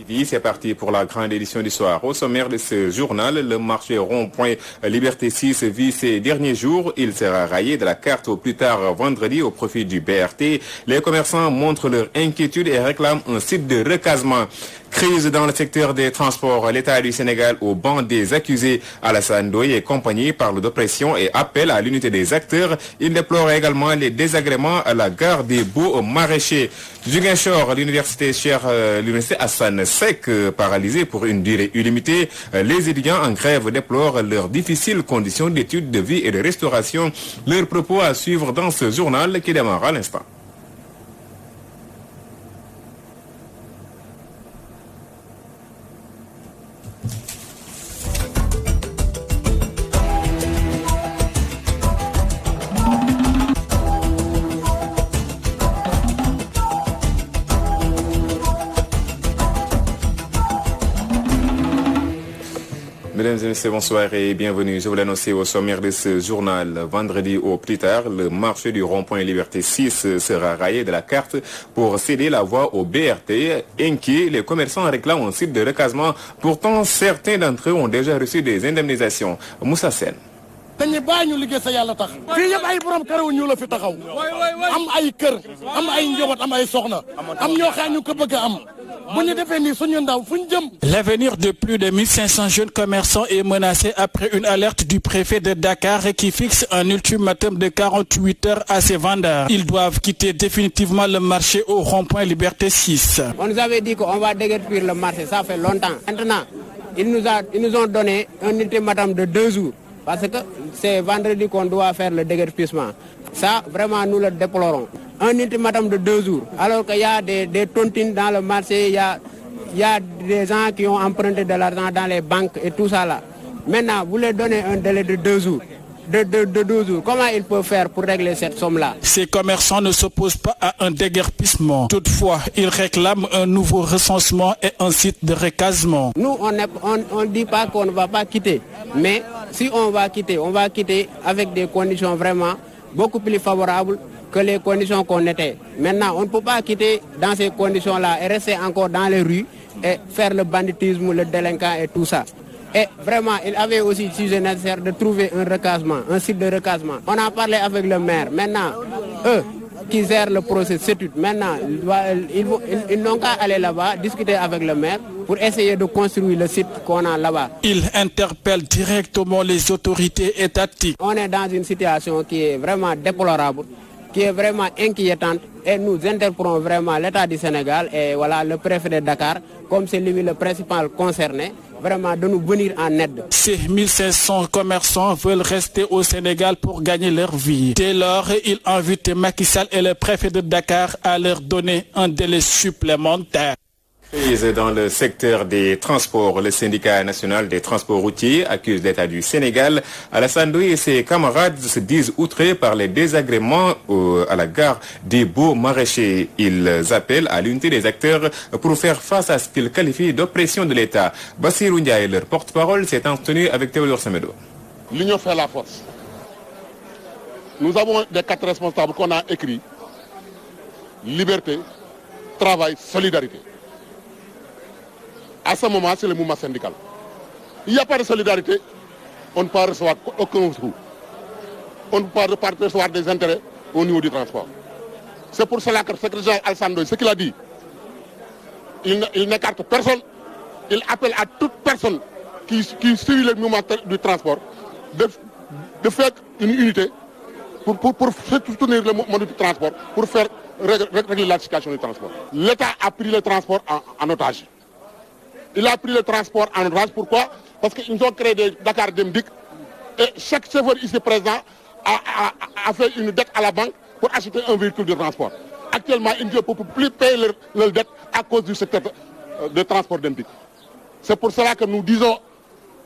C'est parti pour la grande édition du soir. Au sommaire de ce journal, le marché rond-point Liberté 6 vit ces derniers jours. Il sera rayé de la carte au plus tard vendredi au profit du BRT. Les commerçants montrent leur inquiétude et réclament un site de recasement. Crise dans le secteur des transports. L'État du Sénégal au banc des accusés. Alassane Ndoye et compagnie parle d'oppression et appelle à l'unité des acteurs. Il déplore également les désagréments à la gare des Beaux Maraîchers. Ziguinchor, l'université Assane Seck paralysée pour une durée illimitée. Les étudiants en grève déplorent leurs difficiles conditions d'études, de vie et de restauration. Leurs propos à suivre dans ce journal qui démarre à l'instant. Mesdames et messieurs, bonsoir et bienvenue. Je vous l'annonce au sommaire de ce journal. Vendredi au plus tard, le marché du rond-point Liberté 6 sera rayé de la carte pour céder la voie au BRT. Inquiets, les commerçants réclament un site de recasement. Pourtant, certains d'entre eux ont déjà reçu des indemnisations. Moussa Sen. dañu bàyyi ñu liggéey sa yàlla tax fii yëpp ay borom kër ñu la fi taxaw am ay kër am ay njaboot am ay soxna am ñoo xam ñu ko bëgg a am bu ñu defee nii suñu ndaw fu ñu jëm. L'avenir de plus de 1500 jeunes commerçants est menacé après une alerte du préfet de Dakar qui fixe un ultimatum de 48 heures à ses vendeurs. Ils doivent quitter définitivement le marché au rond-point Liberté 6. On nous avait dit qu'on va déguerpir le marché, ça fait longtemps. Maintenant, ils nous ont donné un ultimatum de 2 jours. Parce que c'est vendredi qu'on doit faire le déguerpissement. Ça, vraiment, nous le déplorons. Un ultimatum de 2 jours. Alors qu'il y a des tontines dans le marché, il y a des gens qui ont emprunté de l'argent dans les banques et tout ça là. Maintenant, vous leur donnez un délai de 2 jours. De 12 jours. Comment ils peuvent faire pour régler cette somme-là? Ces commerçants ne s'opposent pas à un déguerpissement. Toutefois, ils réclament un nouveau recensement et un site de recasement. Nous, on ne dit pas qu'on ne va pas quitter. Mais si on va quitter avec des conditions vraiment beaucoup plus favorables que les conditions qu'on était. Maintenant, on ne peut pas quitter dans ces conditions-là et rester encore dans les rues et faire le banditisme, le délinquant et tout ça. Et vraiment, il avait aussi sujet nécessaire de trouver un recasement, un site de recasement. On a parlé avec le maire. Maintenant, eux qui gèrent le processus, maintenant, ils n'ont qu'à aller là-bas, discuter avec le maire pour essayer de construire le site qu'on a là-bas. Ils interpellent directement les autorités étatiques. On est dans une situation qui est vraiment déplorable, qui est vraiment inquiétante et nous interpellons vraiment l'État du Sénégal et voilà le préfet de Dakar, comme c'est lui le principal concerné, vraiment de nous venir en aide. Ces 1500 commerçants veulent rester au Sénégal pour gagner leur vie. Dès lors, ils invitent Macky Sall et le préfet de Dakar à leur donner un délai supplémentaire. Dans le secteur des transports, le syndicat national des transports routiers accuse l'État du Sénégal. Alassane Ndoye et ses camarades se disent outrés par les désagréments à la gare des Beaux Maraîchers. Ils appellent à l'unité des acteurs pour faire face à ce qu'ils qualifient d'oppression de l'État. Bassirou Ndiaye, leur porte-parole, s'est entretenu avec Théodore Semedo. L'union fait la force. Nous avons des 4 responsables qu'on a écrits. Liberté, travail, solidarité. À ce moment, c'est le mouvement syndical. Il n'y a pas de solidarité, on ne peut pas recevoir aucun trou. On ne peut pas recevoir des intérêts au niveau du transport. C'est pour cela que le secrétaire général Alassane Ndoye, ce qu'il a dit, il n'écarte personne. Il appelle à toute personne qui suit le mouvement du transport de faire une unité pour soutenir le monde du transport, pour faire régler la situation du transport. L'État a pris le transport en otage. Il a pris le transport en otage. Pourquoi? Parce qu'ils ont créé des Dakar Demdik et chaque chauffeur ici présent a fait une dette à la banque pour acheter un véhicule de transport. Actuellement, ils ne peuvent plus payer leur dette à cause du secteur de transport Demdik. C'est pour cela que nous disons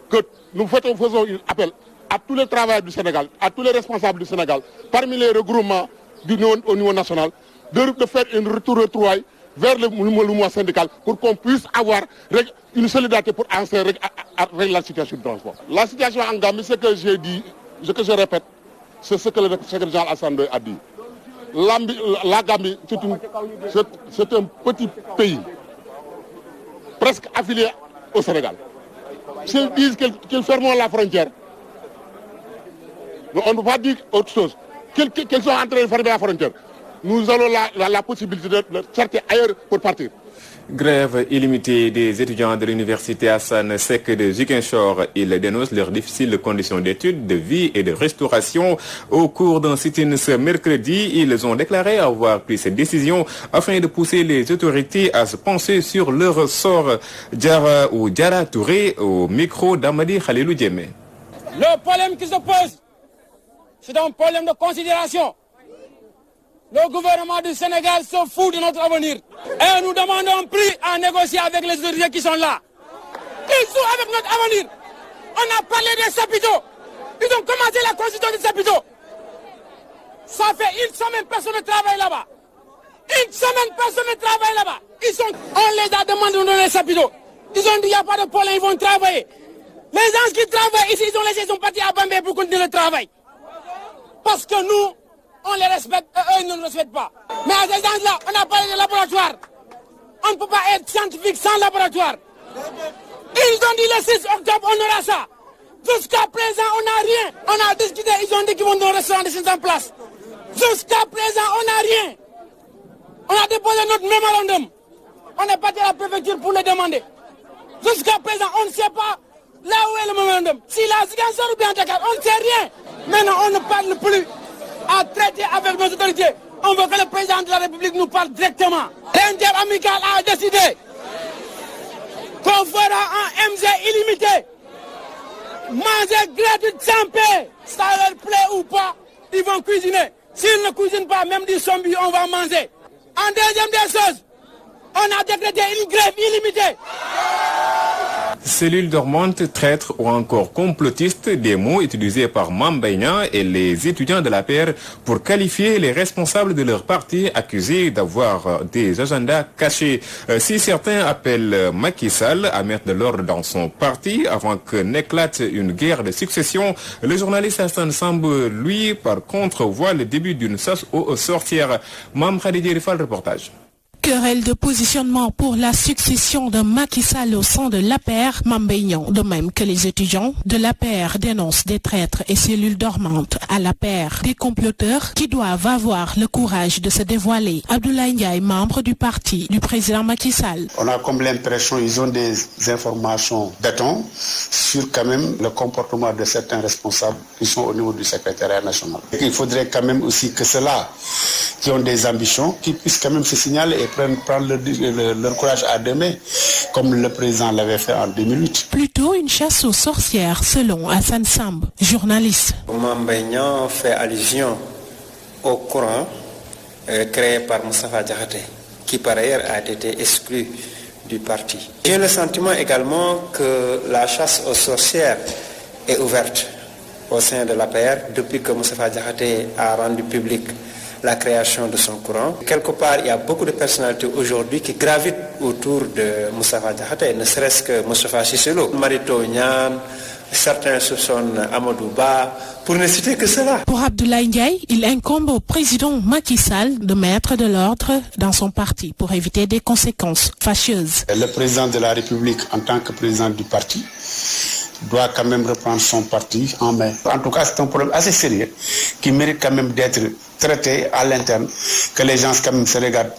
que nous faisons un appel à tous les travailleurs du Sénégal, à tous les responsables du Sénégal, parmi les regroupements au niveau national, de faire un retrouvaille vers le mouvement syndical pour qu'on puisse avoir une solidarité pour régler la situation du transport. La situation en Gambie, ce que j'ai dit, ce que je répète, c'est ce que le secrétaire général Alassane Ndoye a dit. La Gambie, c'est un petit pays. presque affiliés au Sénégal. S'ils disent qu'ils fermeront la frontière, on ne peut pas dire autre chose. Qu'ils sont en train de fermer la frontière. Nous avons la possibilité de chercher ailleurs pour partir. Grève illimitée des étudiants de l'université Assane Seck de Ziguinchor. Ils dénoncent leurs difficiles conditions d'études, de vie et de restauration. Au cours d'un sit-in ce mercredi, ils ont déclaré avoir pris cette décision afin de pousser les autorités à se pencher sur leur sort. Diara Touré au micro d'Amadi Khalilou Djemé. Le problème qui se pose, c'est un problème de considération. Le gouvernement du Sénégal se fout de notre avenir. Et nous demandons plus à négocier avec les autorités qui sont là. Ils jouent avec notre avenir. On a parlé des chapiteaux. Ils ont commencé la construction des chapiteaux. Ça fait une semaine, personne ne travaille là-bas. Une semaine, personne ne travaille là-bas. On les a demandé de donner les chapiteaux. Ils ont dit il n'y a pas de problème, ils vont travailler. Les gens qui travaillent ici, ils sont partis à Bambé pour continuer le travail. Parce que nous, on les respecte et eux, ils ne nous respectent pas. Mais à ces gens-là, on a parlé de laboratoire. On ne peut pas être scientifique sans laboratoire. Ils ont dit le 6 octobre, on aura ça. Jusqu'à présent, on n'a rien. On a discuté, ils ont dit qu'ils vont donner un restaurant de 600 places. Jusqu'à présent, on n'a rien. On a déposé notre mémorandum. On est parti à la préfecture pour le demander. Jusqu'à présent, on ne sait pas là où est le mémorandum. Si la Ziguinchor ou bien Dakar, on ne sait rien. Maintenant, on ne parle plus à traiter avec nos autorités. On veut que le président de la République nous parle directement. L'inter-amical a décidé qu'on fera un MG illimité. Manger gratuit sans paix. Ça leur plaît ou pas, ils vont cuisiner. S'ils ne cuisinent pas, même du zombie, on va manger. En deuxième des choses, on a décrété une grève illimitée. Cellule dormante, traître ou encore complotiste, des mots utilisés par Mame Mbaye Niang et les étudiants de l'APR pour qualifier les responsables de leur parti accusés d'avoir des agendas cachés. Si certains appellent Macky Sall à mettre de l'ordre dans son parti avant que n'éclate une guerre de succession, le journaliste Hassan Samb, lui, par contre, voit le début d'une chasse aux sorcières. Mame Khadija Rifal, reportage. Querelle de positionnement pour la succession de Macky Sall au sein de l'APR, Mame Mbaye Niang, de même que les étudiants de l'APR dénoncent des traîtres et cellules dormantes à l'APR, des comploteurs qui doivent avoir le courage de se dévoiler. Abdoulaye Ndiaye, membre du parti du président Macky Sall. On a comme l'impression qu'ils ont des informations béton sur quand même le comportement de certains responsables qui sont au niveau du secrétariat national. Et il faudrait quand même aussi que ceux-là qui ont des ambitions, qui puissent quand même se signaler et prendre leur courage à deux mains, comme le président l'avait fait en 2008. Plutôt une chasse aux sorcières, selon Hassan Samb, journaliste. Mame Mbaye Niang fait allusion au Coran créé par Moustapha Diakhaté, qui par ailleurs a été exclu du parti. J'ai le sentiment également que la chasse aux sorcières est ouverte au sein de l'APR depuis que Moustapha Diakhaté a rendu public la création de son courant. Quelque part, il y a beaucoup de personnalités aujourd'hui qui gravitent autour de Moustapha Diakhaté, ne serait-ce que Moustapha Cissé Lo, Mary Teuw Niane, certains soupçonnent Amadou Ba, pour ne citer que cela. Pour Abdoulaye Ndiaye, il incombe au président Macky Sall de mettre de l'ordre dans son parti pour éviter des conséquences fâcheuses. Le président de la République, en tant que président du parti, doit quand même reprendre son parti en main. En tout cas, c'est un problème assez sérieux qui mérite quand même d'être traité à l'interne, que les gens quand même se regardent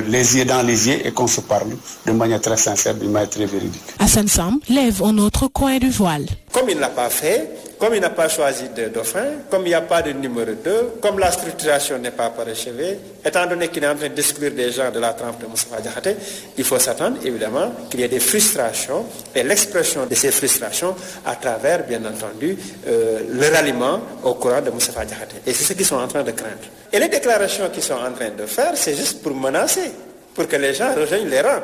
les yeux dans les yeux et qu'on se parle de manière très sincère, de manière très véridique. Hassan Samb lève un autre coin du voile. Comme il n'a pas fait, comme il n'a pas choisi de dauphin, comme il n'y a pas de numéro 2, comme la structuration n'est pas parachevée, étant donné qu'il est en train d'exclure des gens de la trempe de Moustapha Diakhaté, il faut s'attendre évidemment qu'il y ait des frustrations et l'expression de ces frustrations à travers, bien entendu, le ralliement au courant de Moustapha Diakhaté. Et c'est ce qu'ils sont en train de craindre. Et les déclarations qu'ils sont en train de faire, c'est juste pour menacer, pour que les gens rejoignent les rangs,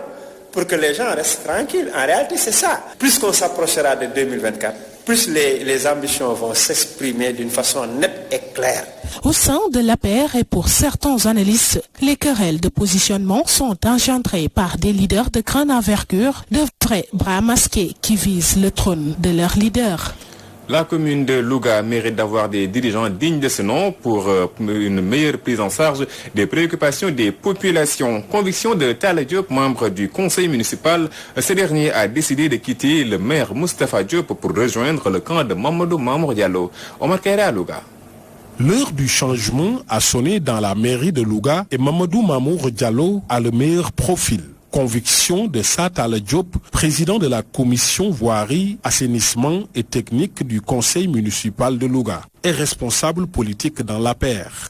pour que les gens restent tranquilles. En réalité, c'est ça. Plus qu'on s'approchera de 2024, plus les ambitions vont s'exprimer d'une façon nette et claire. Au sein de l'APR et pour certains analystes, les querelles de positionnement sont engendrées par des leaders de grande envergure, de vrais bras masqués qui visent le trône de leur leader. La commune de Louga mérite d'avoir des dirigeants dignes de ce nom pour une meilleure prise en charge des préoccupations des populations. Conviction de Talla Diop, membre du conseil municipal. Ce dernier a décidé de quitter le maire Moustapha Diop pour rejoindre le camp de Mamadou Mamour Diallo. Omar Kaira à Louga. L'heure du changement a sonné dans la mairie de Louga et Mamadou Mamour Diallo a le meilleur profil. Conviction de Talla Diop, président de la commission voirie, assainissement et technique du conseil municipal de Louga et responsable politique dans l'APR.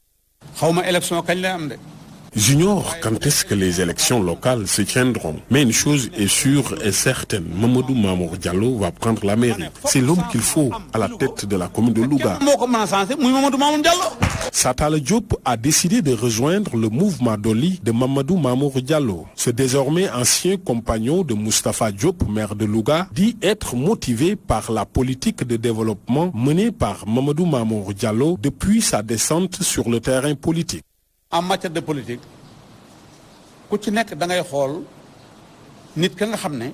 J'ignore quand est-ce que les élections locales se tiendront. Mais une chose est sûre et certaine, Mamadou Mamour Diallo va prendre la mairie. C'est l'homme qu'il faut à la tête de la commune de Louga. Talla Diop a décidé de rejoindre le mouvement Doli de Mamadou Mamour Diallo. Ce désormais ancien compagnon de Moustapha Diop, maire de Louga, dit être motivé par la politique de développement menée par Mamadou Mamour Diallo depuis sa descente sur le terrain politique. En matière de politique ku ci nek da ngay xol nit ka nga xamné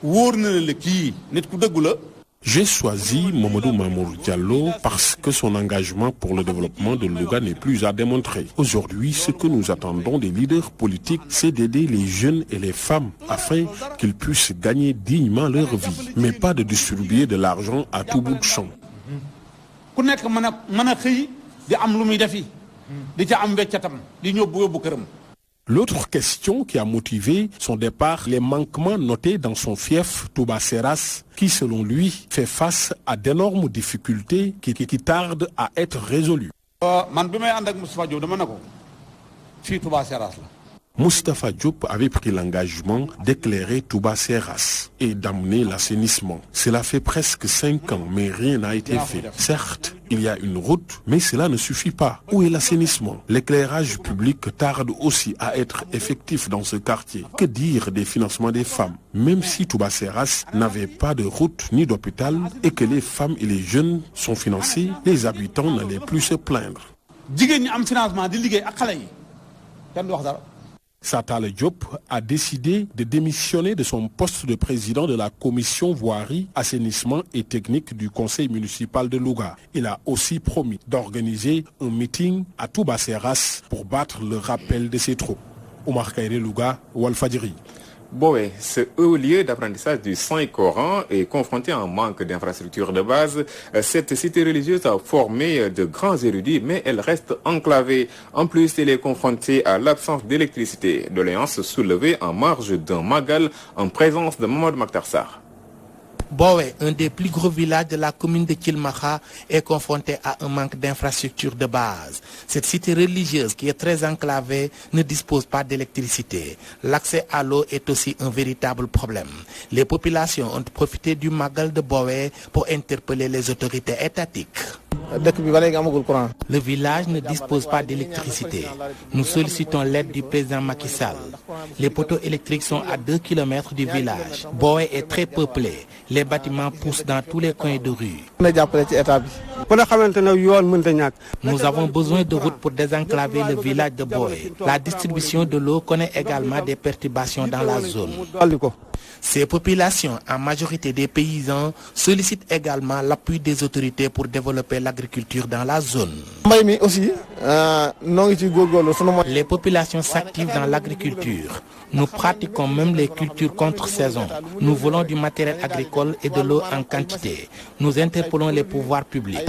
wóor na la kii nit ku dëggu la. J'ai choisi Mamadou Mamour Diallo parce que son engagement pour le développement de Louga n'est plus à démontrer. Aujourd'hui, ce que nous attendons des leaders politiques, c'est d'aider les jeunes et les femmes afin qu'ils puissent gagner dignement leur vie, mais pas de distribuer de l'argent à tout bout de champ. Ku nek mëna xëy di am lu muy defi. L'autre question qui a motivé son départ, les manquements notés dans son fief Touba Seras, qui selon lui fait face à d'énormes difficultés qui tardent à être résolues. Moustapha Diop avait pris l'engagement d'éclairer Touba Seras et d'amener l'assainissement. Cela fait presque 5 ans, mais rien n'a été fait. Certes, il y a une route, mais cela ne suffit pas. Où est l'assainissement? L'éclairage public tarde aussi à être effectif dans ce quartier. Que dire des financements des femmes? Même si Touba Seras n'avait pas de route ni d'hôpital et que les femmes et les jeunes sont financés, les habitants n'allaient plus se plaindre. Talla Diop a décidé de démissionner de son poste de président de la commission voirie, assainissement et technique du conseil municipal de Louga. Il a aussi promis d'organiser un meeting à Touba Seras pour battre le rappel de ses troupes. Omar Kairé, Louga, Walfadjri. Boé, ce haut lieu d'apprentissage du Saint-Coran est confronté à un manque d'infrastructures de base. Cette cité religieuse a formé de grands érudits, mais elle reste enclavée. En plus, elle est confrontée à l'absence d'électricité. Doléance soulevée en marge d'un magal en présence de Mamadou Makhtar Sarr. Boé, un des plus gros villages de la commune de Kilmaha, est confronté à un manque d'infrastructures de base. Cette cité religieuse, qui est très enclavée, ne dispose pas d'électricité. L'accès à l'eau est aussi un véritable problème. Les populations ont profité du magal de Boé pour interpeller les autorités étatiques. Le village ne dispose pas d'électricité. Nous sollicitons l'aide du président Macky Sall. Les poteaux électriques sont à 2 km du village. Boé est très peuplé. Les bâtiments poussent dans tous les coins de rue. Nous avons besoin de routes pour désenclaver le village de Boé. La distribution de l'eau connaît également des perturbations dans la zone. Ces populations, en majorité des paysans, sollicitent également l'appui des autorités pour développer l'agriculture dans la zone. Les populations s'activent dans l'agriculture. Nous pratiquons même les cultures contre saison. Nous voulons du matériel agricole et de l'eau en quantité. Nous interpellons les pouvoirs publics.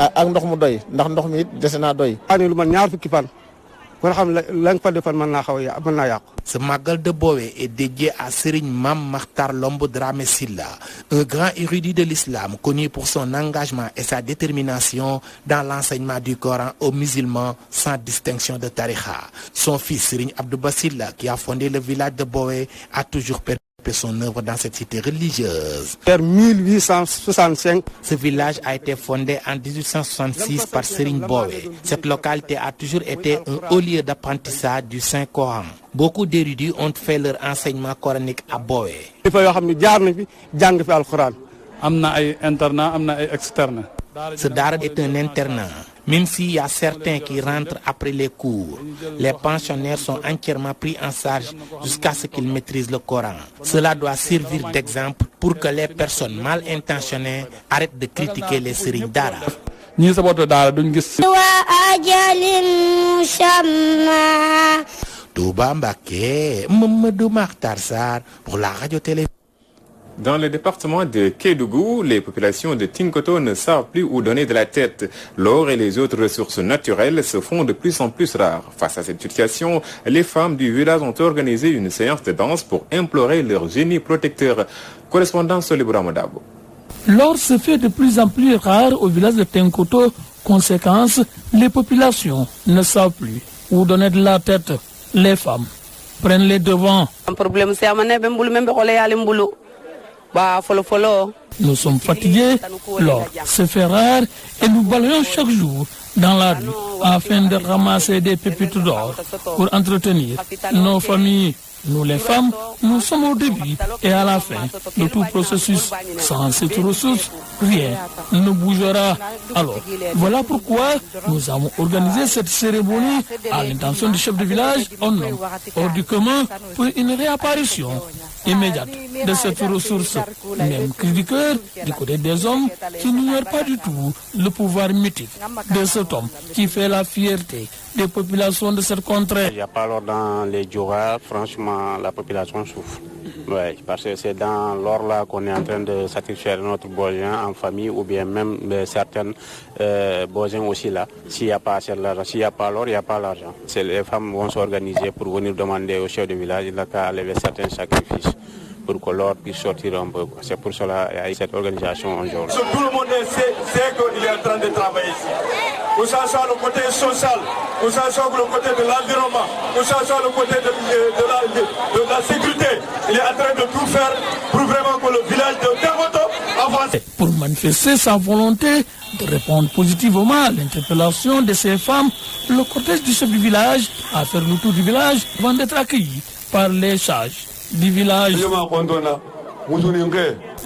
Ce magal de Boé est dédié à Serigne Mam Makhtar Lombo Dramé Silla, un grand érudit de l'islam connu pour son engagement et sa détermination dans l'enseignement du Coran aux musulmans sans distinction de tariqa. Son fils Serigne Abdouba Silla, qui a fondé le village de Boé, a toujours perpétué son œuvre dans cette cité religieuse. Vers 1865, ce village a été fondé en 1866 par Serigne Boé. Cette localité a toujours été un haut lieu d'apprentissage du Saint-Coran. Beaucoup d'érudits ont fait leur enseignement coranique à Boé. Ce daara est un internat. même s'il y a certains qui rentrent après les cours. Les pensionnaires sont entièrement pris en charge jusqu'à ce qu'ils maîtrisent le Coran. Cela doit servir d'exemple pour que les personnes mal intentionnées arrêtent de critiquer les sëriñ daara. Touba Mbacké, Mamadou Makhtar Sarr pour la radio-télé. Dans le département de Kédougou, les populations de Tinkoto ne savent plus où donner de la tête. L'or et les autres ressources naturelles se font de plus en plus rares. Face à cette situation, les femmes du village ont organisé une séance de danse pour implorer leur génie protecteur. Correspondant Solibra Modabo. L'or se fait de plus en plus rare au village de Tinkoto. Conséquence, les populations ne savent plus où donner de la tête. Les femmes prennent les devants. Nous sommes fatigués, l'or se fait rare et nous balayons chaque jour dans la rue afin de ramasser des pépites d'or pour entretenir nos familles. Nous les femmes, nous sommes au début et à la fin de tout processus. Sans cette ressource, rien ne bougera. Alors, voilà pourquoi nous avons organisé cette cérémonie à l'intention du chef de village en homme hors du commun pour une réapparition immédiate de cette ressource. Même cri du cœur du côté des hommes qui n'ignorent pas du tout le pouvoir mythique de cet homme qui fait la fierté des populations de cette contrée. Il n'y a pas l'or dans les Djoura, franchement la population souffre. Oui, parce que c'est dans l'or là qu'on est en train de satisfaire notre besoin en famille ou bien même certains besoins aussi là. S'il n'y a pas assez d'argent, s'il n'y a pas l'or, il n'y a pas l'argent. Les femmes vont s'organiser pour venir demander au chef de village, il a qu'à lever certains sacrifices pour que l'or puisse sortir un peu. C'est pour cela qu'il y a cette organisation aujourd'hui. Tout le monde sait qu'il est en train de travailler ici. Que ce soit le côté social, que ce soit le côté de l'environnement, que ce soit le côté de la sécurité. Il est en train de tout faire pour vraiment que le village de Tinkoto avance. Pour manifester sa volonté de répondre positivement à l'interpellation de ces femmes, le cortège du chef du village a fait le tour du village avant d'être accueilli par les sages du village.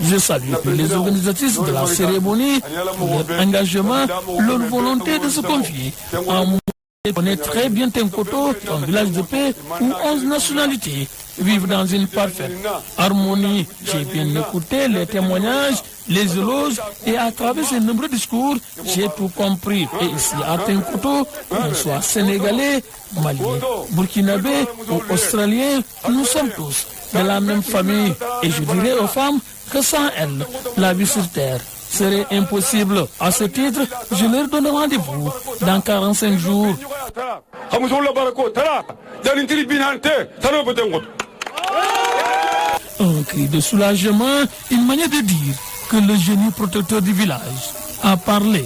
Je salue les organisatrices de la cérémonie pour leur engagement, leur volonté de se confier en moi. On connaît très bien Tinkoto, un village de paix où 11 nationalités vivent dans une parfaite harmonie. J'ai bien écouté les témoignages, les éloges et à travers ces nombreux discours, j'ai tout compris. Et ici à Tinkoto, qu'on soit sénégalais, malien, burkinabé ou australien, nous sommes tous de la même famille. Et je dirais aux femmes que sans elles, la vie sur terre serait impossible. À ce titre, je leur donne rendez-vous dans 45 jours. Un cri de soulagement, une manière de dire que le génie protecteur du village a parlé.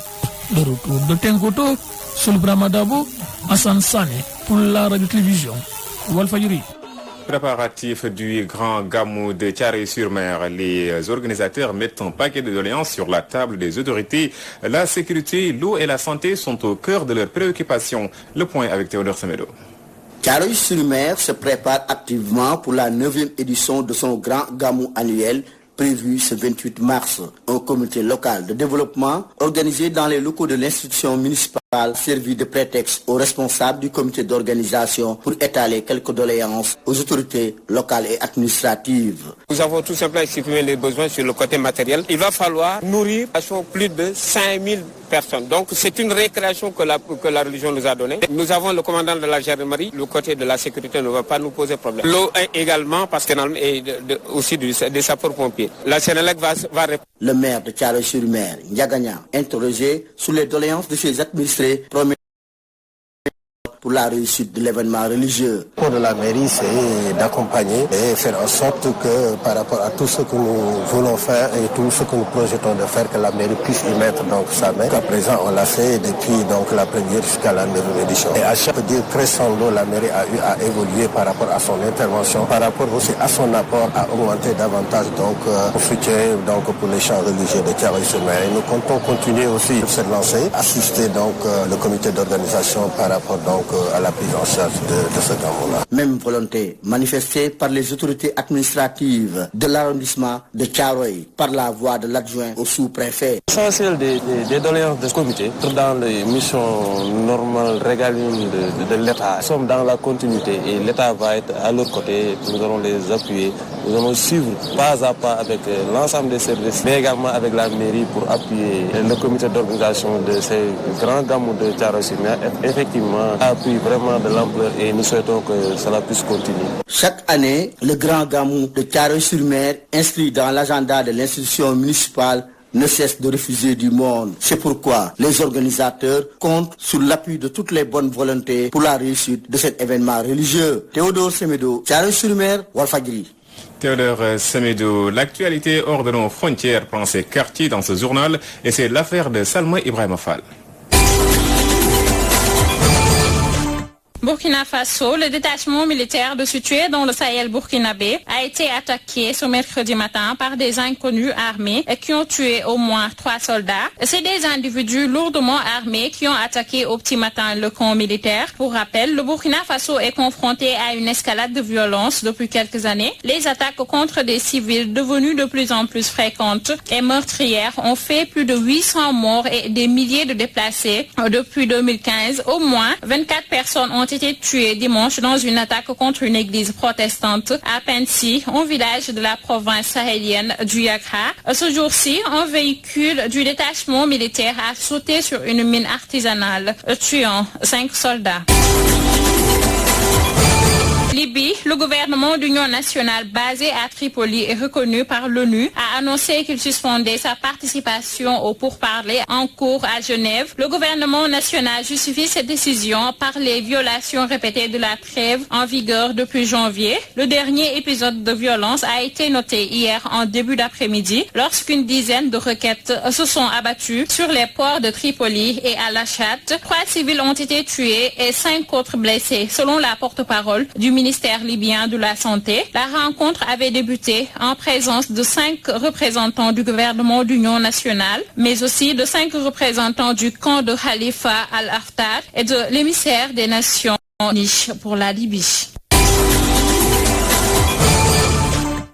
Le retour de Tinkoto, Solibra Modabo, Hassan Sané pour la radio-télévision Walfadjri. Préparatif du Grand Gamou de Thiaroye-sur-Mer. Les organisateurs mettent un paquet de doléances sur la table des autorités. La sécurité, l'eau et la santé sont au cœur de leurs préoccupations. Le point avec Théodore Semedo. Thiaroye-sur-Mer se prépare activement pour la 9e édition de son Grand Gamou annuel prévu ce 28 mars. Un comité local de développement organisé dans les locaux de l'institution municipale servi de prétexte aux responsables du comité d'organisation pour étaler quelques doléances aux autorités locales et administratives. Nous avons tout simplement exprimé les besoins sur le côté matériel. Il va falloir nourrir plus de 5000 personnes. Donc c'est une récréation que la religion nous a donnée. Nous avons le commandant de la gendarmerie. Le côté de la sécurité ne va pas nous poser problème. L'eau également parce que aussi des sapeurs-pompiers. La Sénélec va répondre. Le maire de Thiaroye-sur-Mer, Ndiagagna, interrogé sur les doléances de ses administrés, promet pour la réussite de l'événement religieux. Pour la mairie, c'est d'accompagner et faire en sorte que par rapport à tout ce que nous voulons faire et tout ce que nous projetons de faire, que la mairie puisse y mettre donc sa main. À présent, on l'a fait depuis donc la première jusqu'à la 9e édition. Et à chaque dire très sans l'eau, la mairie a eu à évoluer par rapport à son intervention, par rapport aussi à son apport à augmenter davantage donc au soutien donc pour les champs religieux de Thiaroye-sur-Mer. Et nous comptons continuer aussi sur cette lancée, assister donc le comité d'organisation par rapport donc à la prise en charge de ce gamou-là. Même volonté manifestée par les autorités administratives de l'arrondissement de Thiaroye par la voix de l'adjoint au sous-préfet. L'essentiel des doléances de ce comité dans les missions normales régalines de l'État. Nous sommes dans la continuité et l'État va être à leur côté. Nous allons les appuyer. Nous allons suivre pas à pas avec l'ensemble des services, mais également avec la mairie pour appuyer le comité d'organisation de ces grands gamous de Thiaroye-sur-Mer. Effectivement, a pris vraiment de l'ampleur et nous souhaitons que cela puisse continuer. Chaque année, le grand gamou de Thiaroye-sur-Mer, inscrit dans l'agenda de l'institution municipale, ne cesse de refuser du monde. C'est pourquoi les organisateurs comptent sur l'appui de toutes les bonnes volontés pour la réussite de cet événement religieux. Théodore Semedo, Thiaroye-sur-Mer, Walfadjri. Théodore Semedo, l'actualité hors de nos frontières prend ses quartiers dans ce journal et c'est l'affaire de Salma Ibrahima Fall. Burkina Faso, le détachement militaire situé dans le Sahel burkinabé a été attaqué ce mercredi matin par des inconnus armés qui ont tué au moins 3 soldats. C'est des individus lourdement armés qui ont attaqué au petit matin le camp militaire. Pour rappel, le Burkina Faso est confronté à une escalade de violence depuis quelques années. Les attaques contre des civils devenues de plus en plus fréquentes et meurtrières ont fait plus de 800 morts et des milliers de déplacés. Depuis 2015, au moins 24 personnes ont été tué dimanche dans une attaque contre une église protestante à Pensi, un village de la province sahélienne du Yakra. Ce jour-ci, un véhicule du détachement militaire a sauté sur une mine artisanale, tuant 5 soldats. Libye, le gouvernement d'union nationale basé à Tripoli et reconnu par l'ONU a annoncé qu'il suspendait sa participation aux pourparlers en cours à Genève. Le gouvernement national justifie cette décision par les violations répétées de la trêve en vigueur depuis janvier. Le dernier épisode de violence a été noté hier en début d'après-midi lorsqu'une dizaine de roquettes se sont abattues sur les ports de Tripoli et Al-Achad. 3 civils ont été tués et 5 autres blessés, selon la porte-parole du ministère libyen de la Santé. La rencontre avait débuté en présence de 5 représentants du gouvernement d'union nationale, mais aussi de 5 représentants du camp de Khalifa al-Haftar et de l'émissaire des Nations Unies pour la Libye.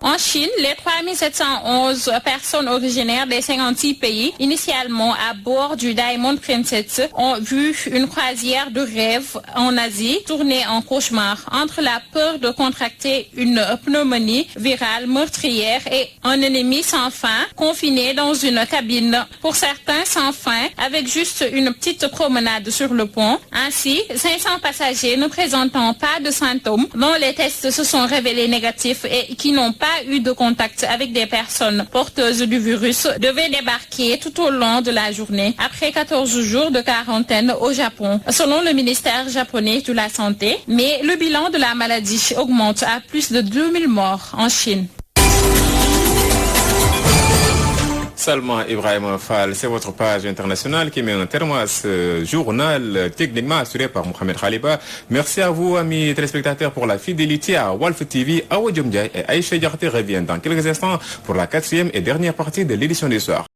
En Chine, les 3711 personnes originaires des 56 pays, initialement à bord du Diamond Princess, ont vu une croisière de rêve en Asie tourner en cauchemar entre la peur de contracter une pneumonie virale meurtrière et un ennemi sans fin confiné dans une cabine. Pour certains, sans fin, avec juste une petite promenade sur le pont. Ainsi, 500 passagers ne présentant pas de symptômes, dont les tests se sont révélés négatifs et qui n'ont pas eu de contact avec des personnes porteuses du virus devaient débarquer tout au long de la journée après 14 jours de quarantaine au Japon, selon le ministère japonais de la Santé. Mais le bilan de la maladie augmente à plus de 2000 morts en Chine. Salma Ibrahima Fall, c'est votre page internationale qui met un terme à ce journal techniquement assuré par Mohamed Khaliba. Merci à vous, amis téléspectateurs, pour la fidélité à Walf TV. Awa Diomdiaye et Aïcha Diarté reviennent dans quelques instants pour la 4e et dernière partie de l'édition du soir.